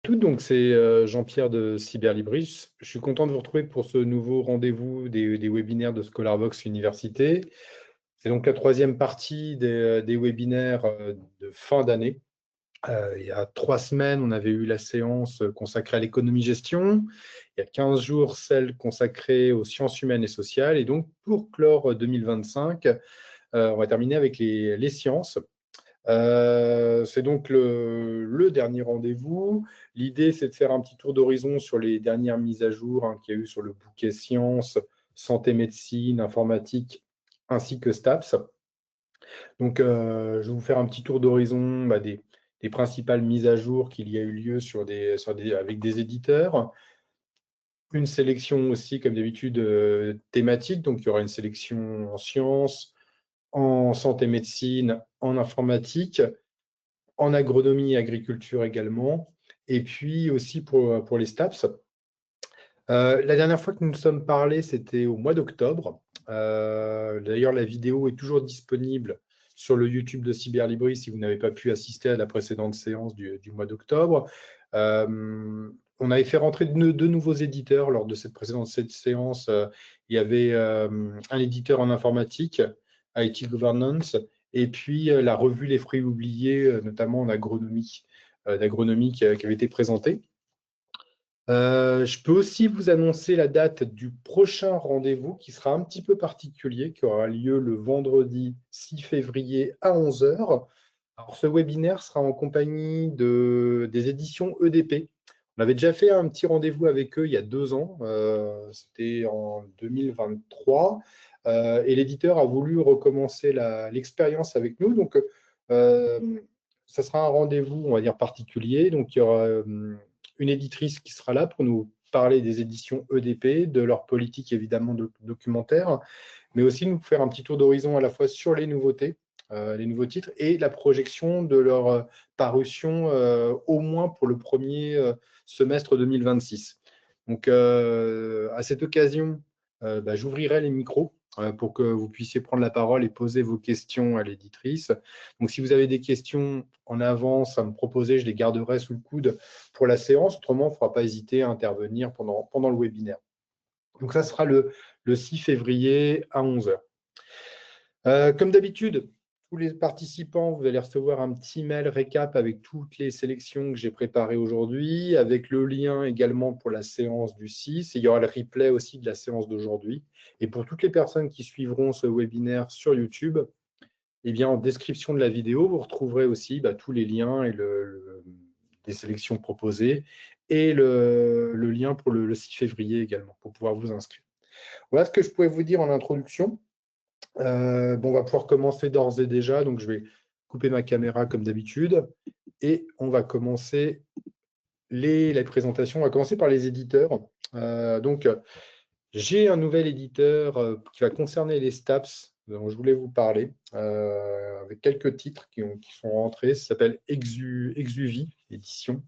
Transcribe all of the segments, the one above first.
Donc c'est Jean-Pierre de Cyberlibris. Je suis content de vous retrouver pour ce nouveau rendez-vous des webinaires de Scholarvox Université. C'est donc la troisième partie des webinaires de fin d'année. Il y a 3 semaines, on avait eu la séance consacrée à l'économie-gestion. Il y a 15 jours, celle consacrée aux sciences humaines et sociales. Et donc, pour clore 2025, on va terminer avec les sciences. C'est donc le dernier rendez-vous. L'idée, c'est de faire un petit tour d'horizon sur les dernières mises à jour qu'il y a eu sur le bouquet sciences, santé, médecine, informatique, ainsi que STAPS. Donc, je vais vous faire un petit tour d'horizon des principales mises à jour qu'il y a eu lieu avec des éditeurs. Une sélection aussi, comme d'habitude, thématique. Donc, il y aura une sélection en sciences, en santé, médecine, en informatique, en agronomie et agriculture également, et puis aussi pour les STAPS. La dernière fois que nous nous sommes parlé, c'était au mois d'octobre. D'ailleurs, la vidéo est toujours disponible sur le YouTube de Cyberlibris si vous n'avez pas pu assister à la précédente séance du mois d'octobre. On avait fait rentrer deux nouveaux éditeurs lors de cette précédente séance. Il y avait un éditeur en informatique, IT Governance, et puis la revue Les Fruits Oubliés, notamment en agronomie, d'agronomie qui avait été présentée. Je peux aussi vous annoncer la date du prochain rendez-vous qui sera un petit peu particulier, qui aura lieu le vendredi 6 février à 11 heures. Alors, ce webinaire sera en compagnie des éditions EDP. On avait déjà fait un petit rendez-vous avec eux il y a 2 ans, c'était en 2023, et l'éditeur a voulu recommencer l'expérience avec nous. Donc, ça sera un rendez-vous, on va dire, particulier. Donc, il y aura une éditrice qui sera là pour nous parler des éditions EDP, de leur politique évidemment documentaire, mais aussi nous faire un petit tour d'horizon à la fois sur les nouveautés, les nouveaux titres et la projection de leur parution au moins pour le premier semestre 2026. Donc à cette occasion, j'ouvrirai les micros pour que vous puissiez prendre la parole et poser vos questions à l'éditrice. Donc si vous avez des questions en avance à me proposer, je les garderai sous le coude pour la séance. Autrement, il ne faudra pas hésiter à intervenir pendant le webinaire. Donc ça sera le 6 février à 11 heures. Comme d'habitude, tous les participants, vous allez recevoir un petit mail récap avec toutes les sélections que j'ai préparées aujourd'hui, avec le lien également pour la séance du 6. Et il y aura le replay aussi de la séance d'aujourd'hui. Et pour toutes les personnes qui suivront ce webinaire sur YouTube, eh bien, en description de la vidéo, vous retrouverez aussi tous les liens et des sélections proposées et le lien pour le 6 février également, pour pouvoir vous inscrire. Voilà ce que je pouvais vous dire en introduction. On va pouvoir commencer d'ores et déjà. Donc, je vais couper ma caméra comme d'habitude et on va commencer la présentation. On va commencer par les éditeurs. J'ai un nouvel éditeur qui va concerner les STAPS dont je voulais vous parler, avec quelques titres qui sont rentrés. Ça s'appelle Exuvie Édition.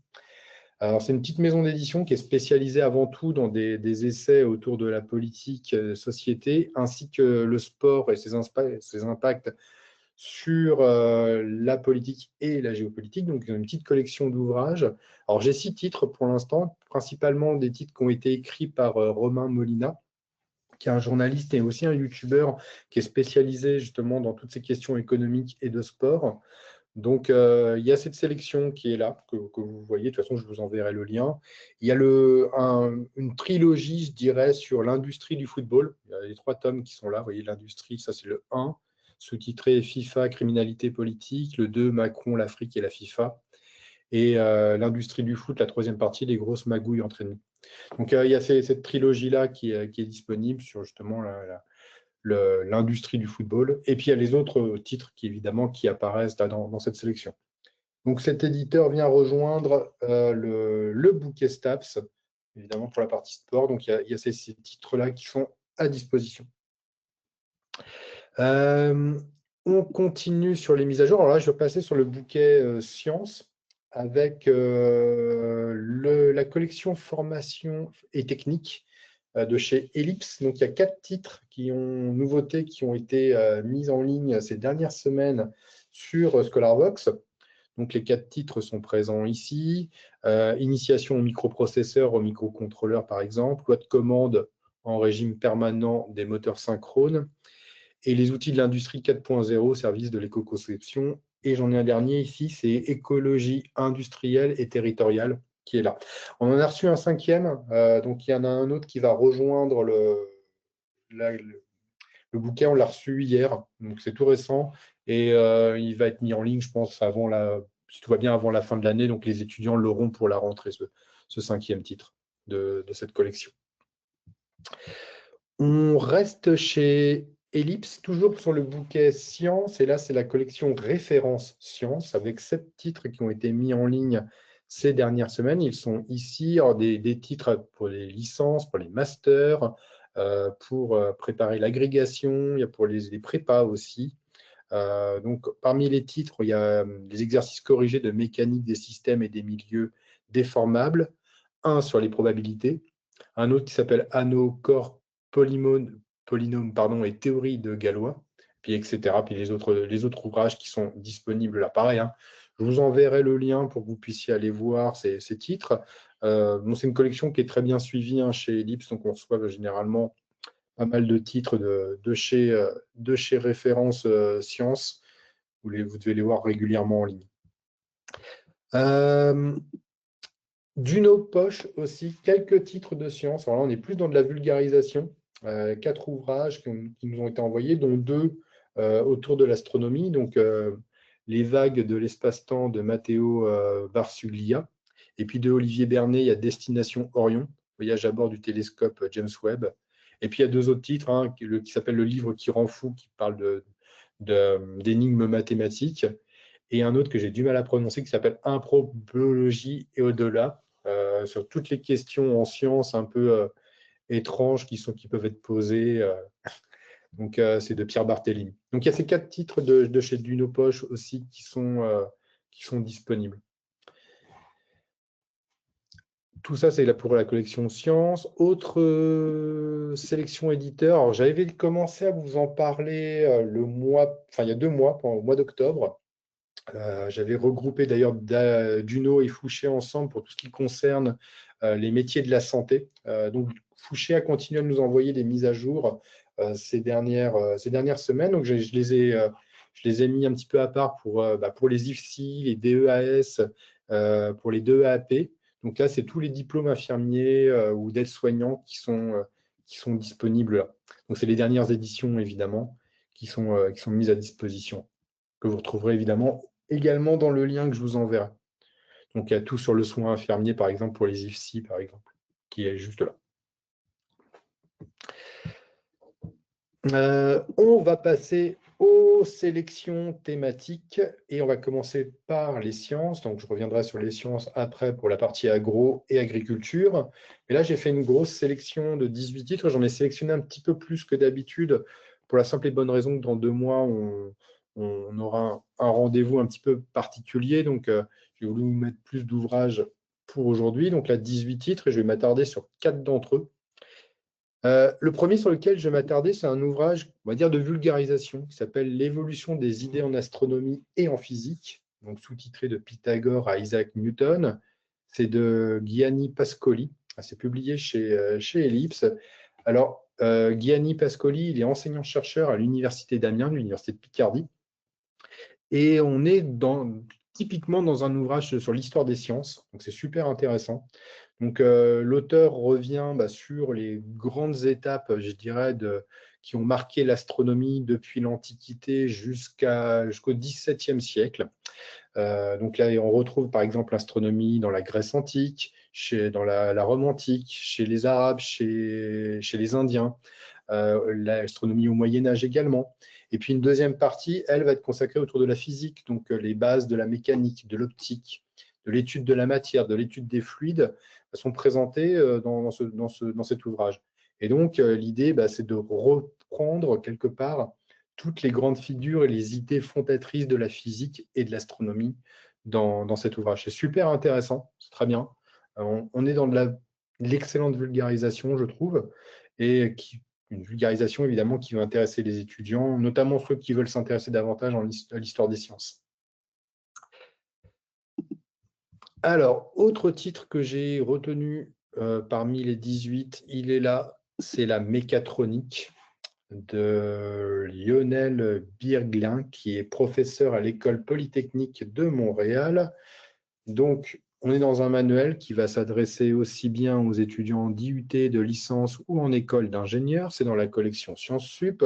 Alors, c'est une petite maison d'édition qui est spécialisée avant tout dans des essais autour de la politique, société, ainsi que le sport et ses impacts sur la politique et la géopolitique. Donc, ils ont une petite collection d'ouvrages. Alors, j'ai 6 titres pour l'instant, principalement des titres qui ont été écrits par Romain Molina, qui est un journaliste et aussi un youtubeur qui est spécialisé justement dans toutes ces questions économiques et de sport. Donc, il y a cette sélection qui est là, que vous voyez. De toute façon, je vous enverrai le lien. Il y a une trilogie, je dirais, sur l'industrie du football. Il y a les 3 tomes qui sont là. Vous voyez, l'industrie, ça c'est le 1, sous-titré FIFA, criminalité politique. Le 2, Macron, l'Afrique et la FIFA. Et l'industrie du foot, la 3e partie, les grosses magouilles entre ennemis. Donc, il y a cette trilogie-là qui est disponible sur justement l'industrie du football. Et puis, il y a les autres titres évidemment qui apparaissent là, dans cette sélection. Donc, cet éditeur vient rejoindre le bouquet STAPS, évidemment pour la partie sport. Donc, il y a ces titres-là qui sont à disposition. On continue sur les mises à jour. Alors là, je vais passer sur le bouquet sciences avec la collection formation et technique de chez Ellipse. Donc, il y a 4 titres nouveautés qui ont été mis en ligne ces dernières semaines sur Scholarvox. Donc, les 4 titres sont présents ici. Initiation au microprocesseur, au microcontrôleur, par exemple. Loi de commande en régime permanent des moteurs synchrones. Et les outils de l'industrie 4.0, service de l'éco-conception. Et j'en ai un dernier ici, c'est écologie industrielle et territoriale, qui est là. On en a reçu un 5e, donc il y en a un autre qui va rejoindre le bouquin, on l'a reçu hier, donc c'est tout récent, et il va être mis en ligne, je pense, si tout va bien, avant la fin de l'année, donc les étudiants l'auront pour la rentrée, ce 5e titre de cette collection. On reste chez Ellipse, toujours sur le bouquet Science, et là, c'est la collection Référence Science, avec 7 titres qui ont été mis en ligne ces dernières semaines. Ils sont ici, des titres pour les licences, pour les masters, pour préparer l'agrégation, il y a pour les prépas aussi. Donc, parmi les titres, il y a des exercices corrigés de mécanique des systèmes et des milieux déformables, un sur les probabilités, un autre qui s'appelle Anneau, corps, polynôme et théorie de Galois, puis etc. Puis les autres ouvrages qui sont disponibles là, pareil, hein. Je vous enverrai le lien pour que vous puissiez aller voir ces titres. Bon, c'est une collection qui est très bien suivie, hein, chez Ellipse, donc on reçoit généralement pas mal de titres de chez Référence Sciences. Vous devez les voir régulièrement en ligne. D'une autre poche aussi, quelques titres de sciences. Alors là, on est plus dans de la vulgarisation. 4 ouvrages qui nous ont été envoyés, dont 2 autour de l'astronomie. Donc, Les vagues de l'espace-temps de Matteo Barsuglia. Et puis de Olivier Bernet, il y a Destination Orion, voyage à bord du télescope James Webb. Et puis il y a 2 autres titres, hein, qui s'appelle Le livre qui rend fou, qui parle d'énigmes mathématiques, et un autre que j'ai du mal à prononcer qui s'appelle Improbologie et au-delà, sur toutes les questions en sciences un peu étranges qui peuvent être posées. Donc, c'est de Pierre Barthélémy. Donc, il y a ces 4 titres de chez Dunopoche aussi qui sont disponibles. Tout ça, c'est là pour la collection Sciences. Autre sélection éditeur. Alors, j'avais commencé à vous en parler il y a 2 mois, au mois d'octobre. J'avais regroupé d'ailleurs Duno et Fouché ensemble pour tout ce qui concerne les métiers de la santé. Donc, Fouché a continué à nous envoyer des mises à jour ces dernières semaines. Donc, je les ai mis un petit peu à part pour les IFSI, les DEAS, pour les DEAP. Donc là, c'est tous les diplômes infirmiers ou d'aides-soignants qui sont disponibles là. Donc, c'est les dernières éditions, évidemment, qui sont mises à disposition, que vous retrouverez évidemment également dans le lien que je vous enverrai. Donc, il y a tout sur le soin infirmier, par exemple, pour les IFSI, par exemple, qui est juste là. On va passer aux sélections thématiques et on va commencer par les sciences. Donc, je reviendrai sur les sciences après pour la partie agro et agriculture. Mais là, j'ai fait une grosse sélection de 18 titres. J'en ai sélectionné un petit peu plus que d'habitude pour la simple et bonne raison que dans 2 mois, on aura un rendez-vous un petit peu particulier. Donc, j'ai voulu vous mettre plus d'ouvrages pour aujourd'hui. Donc, là, 18 titres et je vais m'attarder sur 4 d'entre eux. Le premier sur lequel je vais m'attarder, c'est un ouvrage, on va dire, de vulgarisation qui s'appelle L'évolution des idées en astronomie et en physique, donc sous-titré de Pythagore à Isaac Newton. C'est de Gianni Pascoli. C'est publié chez Ellipse. Alors, Gianni Pascoli, il est enseignant-chercheur à l'Université d'Amiens, l'Université de Picardie. Et on est typiquement dans un ouvrage sur l'histoire des sciences. Donc, c'est super intéressant. Donc, l'auteur revient sur les grandes étapes, je dirais, qui ont marqué l'astronomie depuis l'Antiquité jusqu'au XVIIe siècle. Donc là, on retrouve par exemple l'astronomie dans la Grèce antique, dans la Rome antique, chez les Arabes, chez les Indiens, l'astronomie au Moyen-Âge également. Et puis une deuxième partie, elle, va être consacrée autour de la physique, donc les bases de la mécanique, de l'optique, de l'étude de la matière, de l'étude des fluides, sont présentées dans cet ouvrage. Et donc, l'idée, c'est de reprendre quelque part toutes les grandes figures et les idées fondatrices de la physique et de l'astronomie dans cet ouvrage. C'est super intéressant, c'est très bien. On est dans l'excellente vulgarisation, je trouve, et une vulgarisation évidemment qui va intéresser les étudiants, notamment ceux qui veulent s'intéresser davantage à l'histoire des sciences. Alors, autre titre que j'ai retenu parmi les 18, il est là, c'est la mécatronique de Lionel Birglin, qui est professeur à l'École polytechnique de Montréal. Donc, on est dans un manuel qui va s'adresser aussi bien aux étudiants d'IUT, de licence ou en école d'ingénieur. C'est dans la collection Sciences Sup.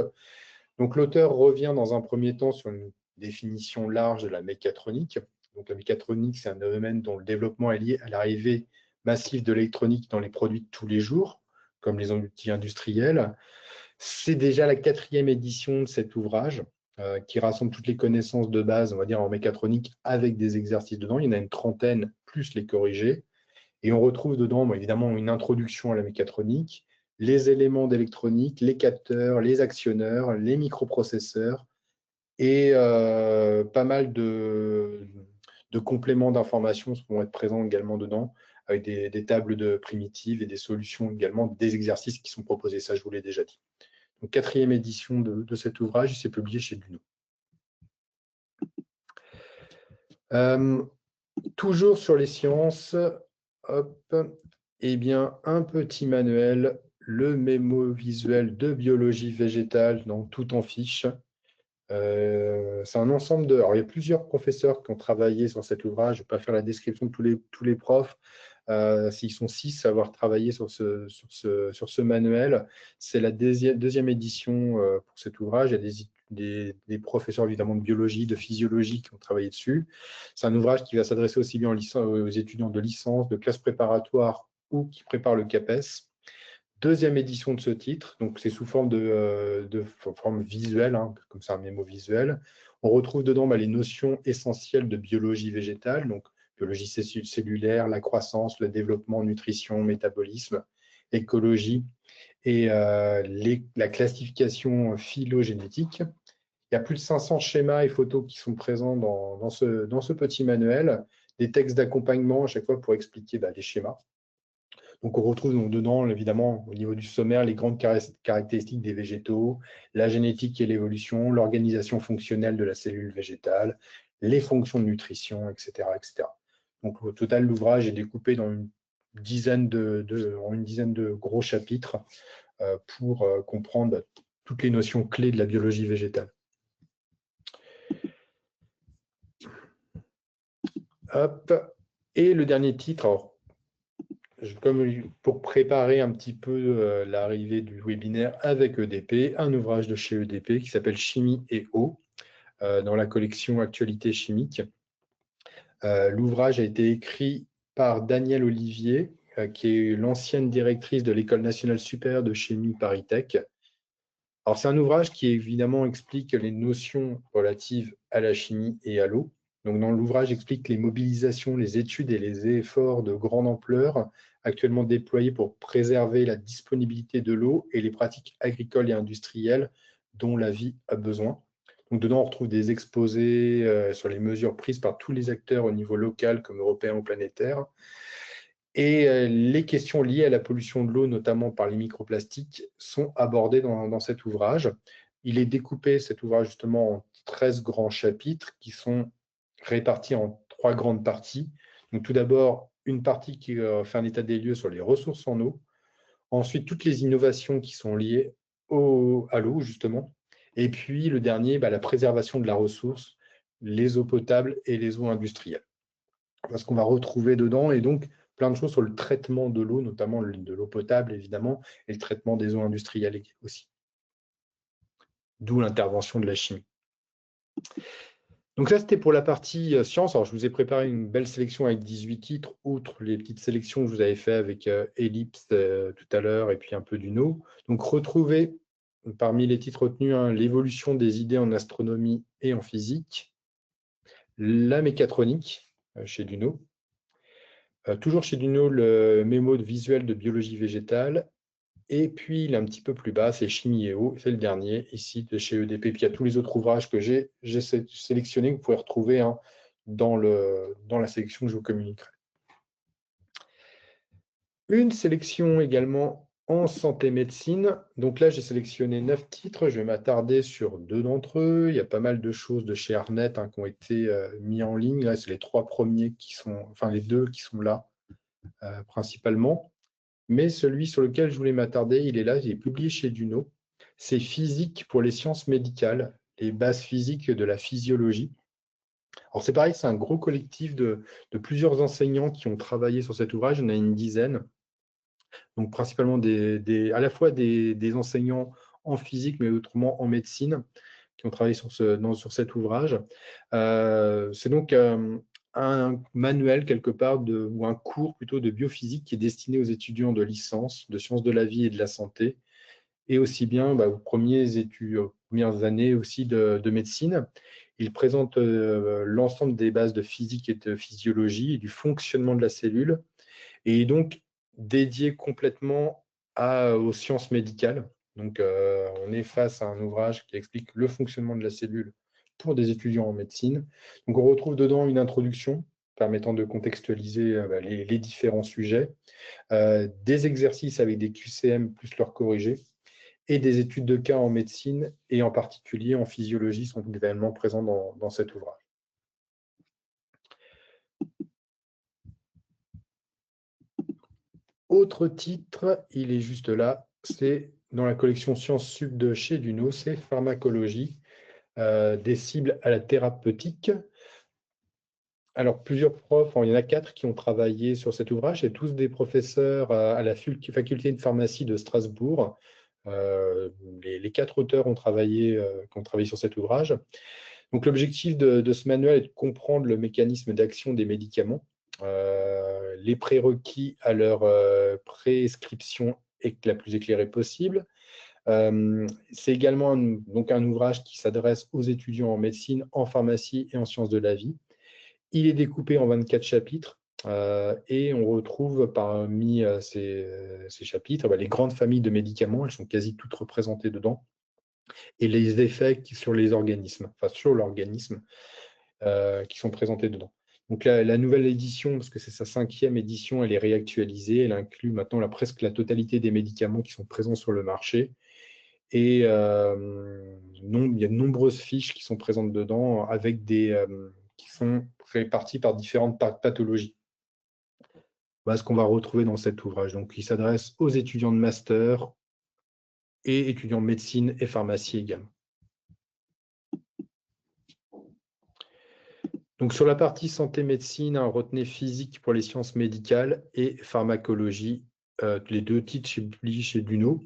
Donc, l'auteur revient dans un premier temps sur une définition large de la mécatronique. Donc, la mécatronique, c'est un domaine dont le développement est lié à l'arrivée massive de l'électronique dans les produits de tous les jours, comme les outils industriels. C'est déjà la 4e édition de cet ouvrage qui rassemble toutes les connaissances de base, on va dire, en mécatronique avec des exercices dedans. Il y en a une trentaine, plus les corrigés. Et on retrouve dedans, évidemment, une introduction à la mécatronique, les éléments d'électronique, les capteurs, les actionneurs, les microprocesseurs et pas mal de compléments d'informations vont être présents également dedans, avec des tables de primitives et des solutions également, des exercices qui sont proposés. Ça, je vous l'ai déjà dit. Donc, 4e édition de cet ouvrage, il s'est publié chez Duno. Toujours sur les sciences, hop, eh bien, un petit manuel, le mémo visuel de biologie végétale, donc tout en fiche. C'est un ensemble de... Alors, il y a plusieurs professeurs qui ont travaillé sur cet ouvrage. Je ne vais pas faire la description de tous les profs. S'ils sont 6 à avoir travaillé sur ce manuel. C'est la deuxième édition pour cet ouvrage. Il y a des professeurs évidemment de biologie, de physiologie qui ont travaillé dessus. C'est un ouvrage qui va s'adresser aussi bien aux étudiants de licence, de classe préparatoire ou qui préparent le CAPES. Deuxième édition de ce titre, donc c'est sous forme de forme visuelle, hein, comme c'est un mémo visuel. On retrouve dedans les notions essentielles de biologie végétale, donc biologie cellulaire, la croissance, le développement, nutrition, métabolisme, écologie et la classification phylogénétique. Il y a plus de 500 schémas et photos qui sont présents dans ce petit manuel, des textes d'accompagnement à chaque fois pour expliquer les schémas. Donc, on retrouve donc dedans, évidemment, au niveau du sommaire, les grandes caractéristiques des végétaux, la génétique et l'évolution, l'organisation fonctionnelle de la cellule végétale, les fonctions de nutrition, etc. etc. Donc, au total, l'ouvrage est découpé dans une dizaine de gros chapitres pour comprendre toutes les notions clés de la biologie végétale. Hop. Et le dernier titre, alors, comme pour préparer un petit peu l'arrivée du webinaire avec EDP, un ouvrage de chez EDP qui s'appelle Chimie et eau, dans la collection Actualité chimique. L'ouvrage a été écrit par Danielle Olivier, qui est l'ancienne directrice de l'École nationale supérieure de chimie ParisTech. Alors, c'est un ouvrage qui évidemment explique les notions relatives à la chimie et à l'eau. Donc, dans l'ouvrage, explique les mobilisations, les études et les efforts de grande ampleur actuellement déployés pour préserver la disponibilité de l'eau et les pratiques agricoles et industrielles dont la vie a besoin. Donc, dedans, on retrouve des exposés sur les mesures prises par tous les acteurs au niveau local comme européen ou planétaire. Et les questions liées à la pollution de l'eau, notamment par les microplastiques, sont abordées dans cet ouvrage. Il est découpé, cet ouvrage, justement, en 13 grands chapitres qui sont répartis en 3 grandes parties. Donc, tout d'abord, une partie qui fait un état des lieux sur les ressources en eau. Ensuite, toutes les innovations qui sont liées à l'eau, justement. Et puis, le dernier, la préservation de la ressource, les eaux potables et les eaux industrielles. Parce qu'on va retrouver dedans, et donc, plein de choses sur le traitement de l'eau, notamment de l'eau potable, évidemment, et le traitement des eaux industrielles aussi. D'où l'intervention de la chimie. Donc ça, c'était pour la partie science. Alors, je vous ai préparé une belle sélection avec 18 titres, outre les petites sélections que je vous avais fait avec Ellipse tout à l'heure, et puis un peu d'Uno. Donc, retrouvez parmi les titres retenus l'évolution des idées en astronomie et en physique, la mécatronique chez Duno, toujours chez Duno, le mémo visuel de biologie végétale. Et puis, il est un petit peu plus bas, c'est Chimie et eau, c'est le dernier, ici, de chez EDP. Puis, il y a tous les autres ouvrages que j'ai sélectionnés, que vous pouvez retrouver dans la sélection que je vous communiquerai. Une sélection également En santé-médecine, donc là, j'ai sélectionné 9 titres. Je vais m'attarder sur 2 d'entre eux. Il y a pas mal de choses de chez Arnet qui ont été mis en ligne. Là, c'est les 3 premiers qui sont, enfin les 2 qui sont là principalement. Mais celui sur lequel je voulais m'attarder, il est là, il est publié chez Duno. C'est Physique pour les sciences médicales, les bases physiques de la physiologie. Alors c'est pareil, c'est un gros collectif de plusieurs enseignants qui ont travaillé sur cet ouvrage. Il y en a une dizaine. Donc principalement à la fois des enseignants en physique, mais autrement en médecine, qui ont travaillé sur cet ouvrage. C'est donc un manuel quelque part, ou un cours plutôt de biophysique qui est destiné aux étudiants de licence, de sciences de la vie et de la santé, et aussi bien aux premières années aussi de médecine. Il présente l'ensemble des bases de physique et de physiologie et du fonctionnement de la cellule, et donc dédié complètement aux sciences médicales. Donc, on est face à un ouvrage qui explique le fonctionnement de la cellule pour des étudiants en médecine. Donc, on retrouve dedans une introduction permettant de contextualiser les différents sujets, des exercices avec des QCM plus leurs corrigés, et des études de cas en médecine et en particulier en physiologie sont également présents dans cet ouvrage. Autre titre, il est juste là, c'est dans la collection Sciences Sup de chez Duno, c'est Pharmacologie, des cibles à la thérapeutique. Alors, plusieurs profs, il y en a 4 qui ont travaillé sur cet ouvrage, et tous des professeurs à la faculté de pharmacie de Strasbourg. Les 4 auteurs qui ont travaillé sur cet ouvrage. Donc, l'objectif de ce manuel est de comprendre le mécanisme d'action des médicaments, les prérequis à leur prescription la plus éclairée possible. C'est également donc un ouvrage qui s'adresse aux étudiants en médecine, en pharmacie et en sciences de la vie. Il est découpé en 24 chapitres et on retrouve parmi ces chapitres les grandes familles de médicaments, elles sont quasi toutes représentées dedans, et les effets sur les organismes, enfin sur l'organisme, qui sont présentés dedans. Donc la nouvelle édition, parce que c'est sa 5e édition, elle est réactualisée, elle inclut maintenant presque la totalité des médicaments qui sont présents sur le marché, et il y a de nombreuses fiches qui sont présentes dedans avec qui sont réparties par différentes pathologies. Voilà ce qu'on va retrouver dans cet ouvrage. Donc, il s'adresse aux étudiants de master et étudiants de médecine et pharmacie également. Donc, sur la partie santé-médecine, retenez physique pour les sciences médicales et pharmacologie, les 2 titres publiés chez Duno.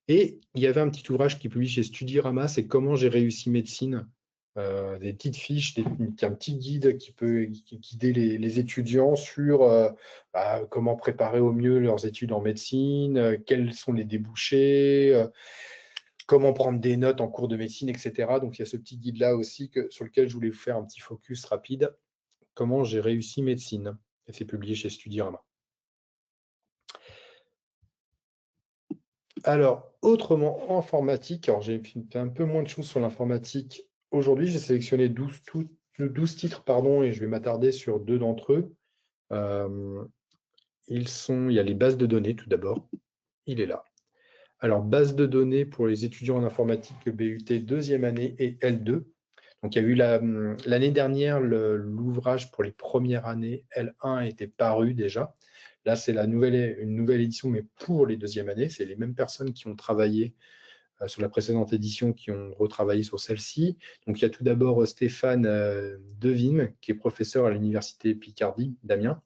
Et il y avait un petit ouvrage qui est publié chez Studirama, c'est Comment j'ai réussi médecine. Des petites fiches, un petit guide qui peut guider les étudiants sur comment préparer au mieux leurs études en médecine, quels sont les débouchés, comment prendre des notes en cours de médecine, etc. Donc, il y a ce petit guide-là aussi sur lequel je voulais vous faire un petit focus rapide. Comment j'ai réussi médecine. Et c'est publié chez Studirama. Alors, autrement, informatique, alors j'ai fait un peu moins de choses sur l'informatique. Aujourd'hui, j'ai sélectionné 12 titres, pardon, et je vais m'attarder sur 2 d'entre eux. Il y a les bases de données, tout d'abord. Il est là. Alors, base de données pour les étudiants en informatique BUT 2e année et L2. Donc, il y a eu l'année dernière, l'ouvrage pour les premières années L1 était paru déjà. Là, c'est une nouvelle édition, mais pour les 2e années. C'est les mêmes personnes qui ont travaillé sur la précédente édition qui ont retravaillé sur celle-ci. Donc, il y a tout d'abord Stéphane Devine, qui est professeur à l'Université Picardie d'Amiens.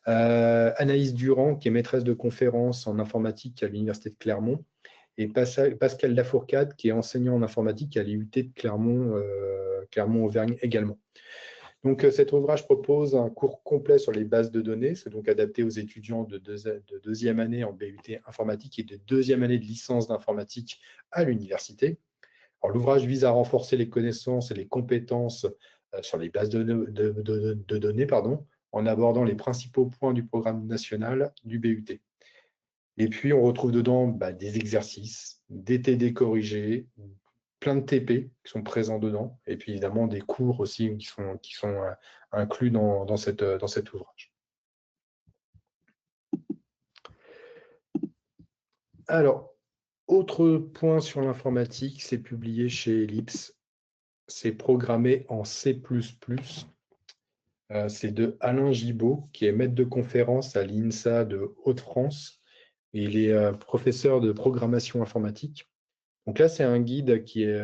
Anaïs Durand, qui est maîtresse de conférences en informatique à l'Université de Clermont. Et Pascal Lafourcade, qui est enseignant en informatique à l'IUT de Clermont-Auvergne également. Donc, cet ouvrage propose un cours complet sur les bases de données. C'est donc adapté aux étudiants de 2e année en BUT informatique et de 2e année de licence d'informatique à l'université. L'ouvrage vise à renforcer les connaissances et les compétences sur les bases de données, en abordant les principaux points du programme national du BUT. Et puis, on retrouve dedans des exercices, des TD corrigés, plein de TP qui sont présents dedans, et puis évidemment des cours aussi qui sont inclus dans cet ouvrage. Alors, autre point sur l'informatique, c'est publié chez Ellipse. C'est programmé en C++. C'est de Alain Gibault, qui est maître de conférence à l'INSA de Hauts-de-France. Il est professeur de programmation informatique. Donc là, c'est un guide qui est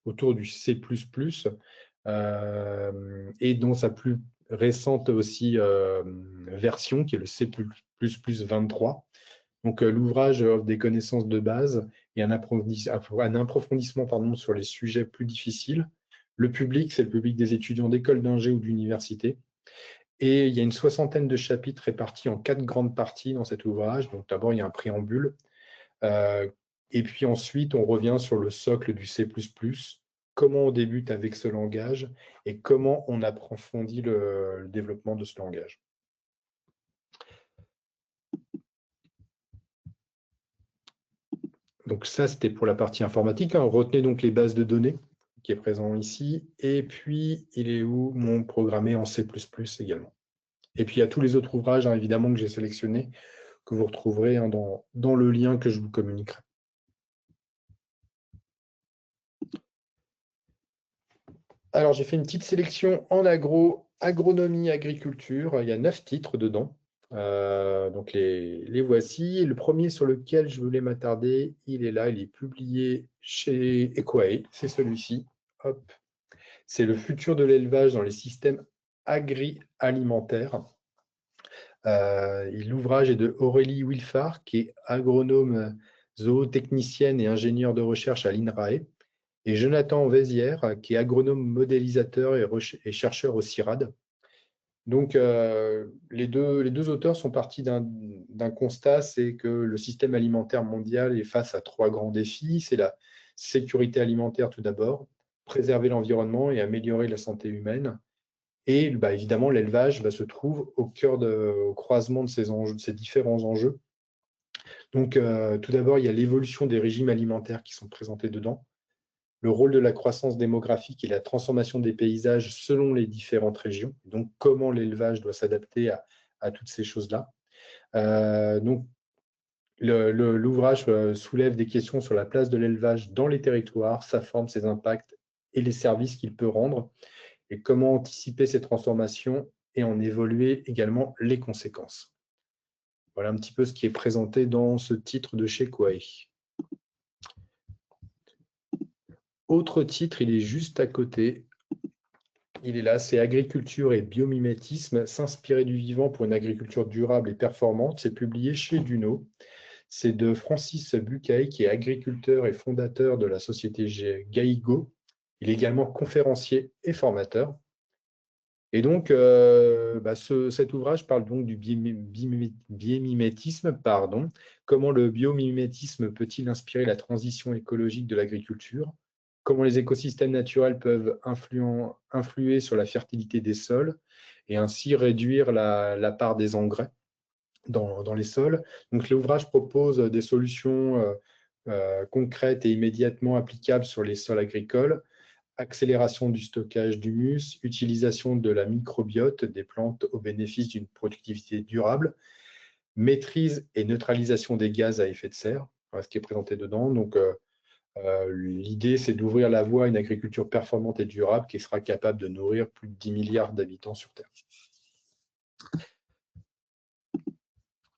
autour du C++, et dont sa plus récente aussi version, qui est le C++ 23. Donc l'ouvrage offre des connaissances de base et un approfondissement sur les sujets plus difficiles. Le public, c'est le public des étudiants d'école d'ingé ou d'université. Et il y a une soixantaine de chapitres répartis en 4 grandes parties dans cet ouvrage. Donc d'abord, il y a un préambule. Et puis ensuite, on revient sur le socle du C++, comment on débute avec ce langage et comment on approfondit le développement de ce langage. Donc ça, c'était pour la partie informatique. Retenez donc les bases de données qui est présent ici. Et puis, il est où mon programmé en C++ également. Et puis, il y a tous les autres ouvrages, évidemment, que j'ai sélectionnés, que vous retrouverez dans le lien que je vous communiquerai. Alors, j'ai fait une petite sélection en agronomie, agriculture. Il y a 9 titres dedans. Donc, les voici. Le premier sur lequel je voulais m'attarder, il est là. Il est publié chez Equae. C'est celui-ci. Hop. C'est le futur de l'élevage dans les systèmes agri-alimentaires. L'ouvrage est de Aurélie Wilfard, qui est agronome, zootechnicienne et ingénieure de recherche à l'INRAE, et Jonathan Vézière, qui est agronome modélisateur et chercheur au CIRAD. Donc, les deux auteurs sont partis d'un constat, c'est que le système alimentaire mondial est face à 3 grands défis. C'est la sécurité alimentaire tout d'abord, préserver l'environnement et améliorer la santé humaine. Et évidemment, l'élevage se trouve au croisement de ces différents enjeux. Donc, tout d'abord, il y a l'évolution des régimes alimentaires qui sont présentés dedans, le rôle de la croissance démographique et la transformation des paysages selon les différentes régions, donc comment l'élevage doit s'adapter à toutes ces choses-là. Donc, l'ouvrage soulève des questions sur la place de l'élevage dans les territoires, sa forme, ses impacts et les services qu'il peut rendre, et comment anticiper ces transformations et en évaluer également les conséquences. Voilà un petit peu ce qui est présenté dans ce titre de chez Equae. Autre titre, il est juste à côté. Il est là, c'est Agriculture et biomimétisme, s'inspirer du vivant pour une agriculture durable et performante. C'est publié chez Duno. C'est de Francis Bucaille, qui est agriculteur et fondateur de la société Gaigo. Il est également conférencier et formateur. Et donc, cet ouvrage parle donc du biomimétisme, comment le biomimétisme peut-il inspirer la transition écologique de l'agriculture, comment les écosystèmes naturels peuvent influer sur la fertilité des sols et ainsi réduire la part des engrais dans les sols. Donc, l'ouvrage propose des solutions concrètes et immédiatement applicables sur les sols agricoles, accélération du stockage d'humus, utilisation de la microbiote des plantes au bénéfice d'une productivité durable, maîtrise et neutralisation des gaz à effet de serre, voilà ce qui est présenté dedans. Donc, l'idée, c'est d'ouvrir la voie à une agriculture performante et durable qui sera capable de nourrir plus de 10 milliards d'habitants sur Terre.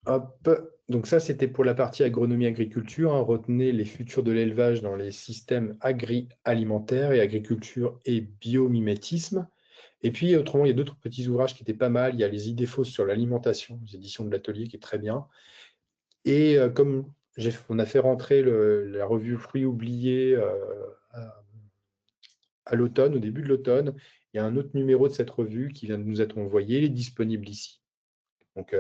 Hop. Donc ça, c'était pour la partie agronomie-agriculture. Retenez les futurs de l'élevage dans les systèmes agri-alimentaires et agriculture et biomimétisme. Et puis, autrement, il y a d'autres petits ouvrages qui étaient pas mal. Il y a les idées fausses sur l'alimentation, les éditions de l'Atelier, qui est très bien. Et comme on a fait rentrer la revue Fruits oubliés à l'automne, au début de l'automne, il y a un autre numéro de cette revue qui vient de nous être envoyé. Il est disponible ici. Donc,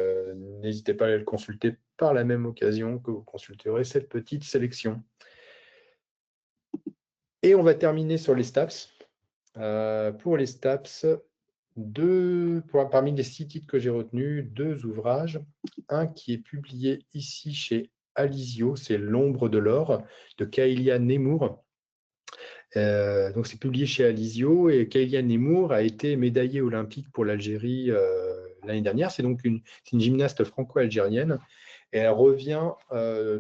n'hésitez pas à aller le consulter par la même occasion que vous consulterez cette petite sélection. Et on va terminer sur les STAPS. Pour les STAPS, parmi les 6 titres que j'ai retenus, 2 ouvrages. Un qui est publié ici chez Alizio, c'est L'ombre de l'or de Kaïlia Nemour. Donc, c'est publié chez Alizio et Kaïlia Nemour a été médaillée olympique pour l'Algérie l'année dernière. C'est donc une gymnaste franco-algérienne Et elle revient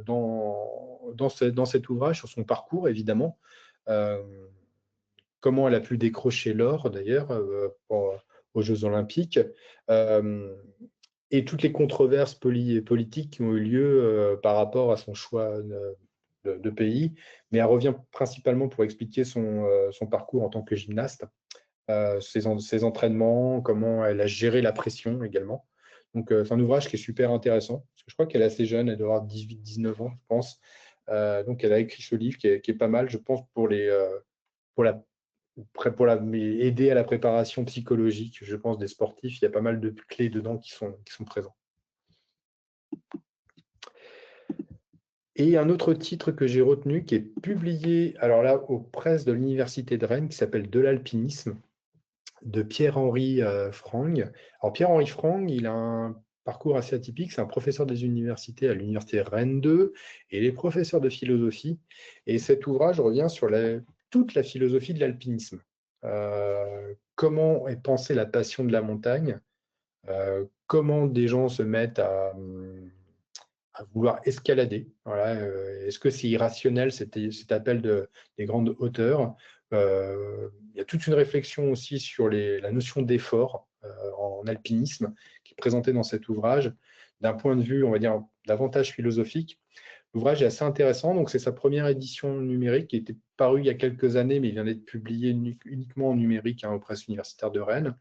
dans cet ouvrage sur son parcours, évidemment, comment elle a pu décrocher l'or, d'ailleurs, aux Jeux Olympiques, et toutes les controverses politiques qui ont eu lieu par rapport à son choix de pays. Mais elle revient principalement pour expliquer son parcours en tant que gymnaste, ses entraînements, comment elle a géré la pression également. Donc, c'est un ouvrage qui est super intéressant, parce que je crois qu'elle est assez jeune, elle doit avoir 18-19 ans, je pense. Donc, elle a écrit ce livre qui est pas mal, je pense, pour aider à la préparation psychologique, je pense, des sportifs. Il y a pas mal de clés dedans qui sont présents. Et un autre titre que j'ai retenu, qui est publié, alors là, aux presses de l'Université de Rennes, qui s'appelle De l'alpinisme, de Pierre-Henri Frang. Alors, Pierre-Henri Frang, il a un parcours assez atypique. C'est un professeur des universités à l'Université Rennes 2 et il est professeur de philosophie. Et cet ouvrage revient sur toute la philosophie de l'alpinisme. Comment est pensée la passion de la montagne, comment des gens se mettent à vouloir escalader. Voilà. Est-ce que c'est irrationnel cet appel des grandes hauteurs? Il y a toute une réflexion aussi sur la notion d'effort en alpinisme qui est présentée dans cet ouvrage d'un point de vue, on va dire, davantage philosophique. L'ouvrage est assez intéressant, donc c'est sa première édition numérique qui était parue il y a quelques années, mais il vient d'être publié uniquement en numérique aux presses universitaires de Rennes.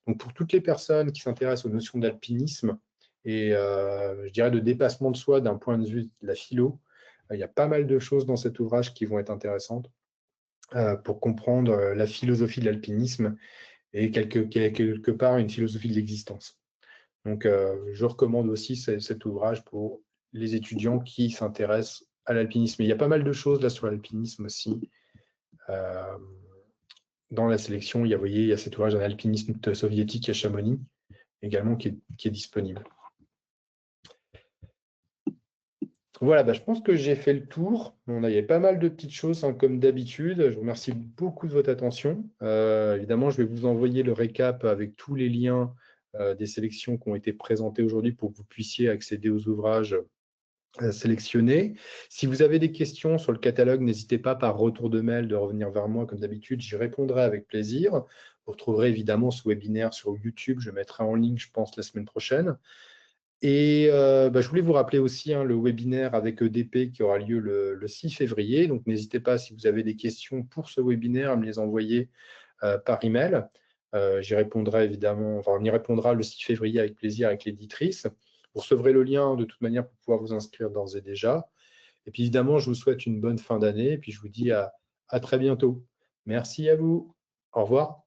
Donc pour toutes les personnes qui s'intéressent aux notions d'alpinisme et je dirais de dépassement de soi d'un point de vue de la philo, il y a pas mal de choses dans cet ouvrage qui vont être intéressantes pour comprendre la philosophie de l'alpinisme et quelque part une philosophie de l'existence. Donc je recommande aussi cet ouvrage pour les étudiants qui s'intéressent à l'alpinisme. Il y a pas mal de choses là sur l'alpinisme aussi. Dans la sélection, vous voyez, il y a cet ouvrage d'un alpiniste soviétique à Chamonix, également qui est disponible. Voilà, je pense que j'ai fait le tour. Il y avait pas mal de petites choses, comme d'habitude. Je vous remercie beaucoup de votre attention. Évidemment, je vais vous envoyer le récap avec tous les liens des sélections qui ont été présentées aujourd'hui pour que vous puissiez accéder aux ouvrages sélectionnés. Si vous avez des questions sur le catalogue, n'hésitez pas par retour de mail de revenir vers moi comme d'habitude. J'y répondrai avec plaisir. Vous retrouverez évidemment ce webinaire sur YouTube. Je mettrai en ligne, je pense, la semaine prochaine. Et je voulais vous rappeler aussi le webinaire avec EDP qui aura lieu le 6 février. Donc, n'hésitez pas, si vous avez des questions pour ce webinaire, à me les envoyer par email. J'y répondrai évidemment, enfin, on y répondra le 6 février avec plaisir avec l'éditrice. Vous recevrez le lien de toute manière pour pouvoir vous inscrire d'ores et déjà. Et puis évidemment, je vous souhaite une bonne fin d'année et puis je vous dis à très bientôt. Merci à vous. Au revoir.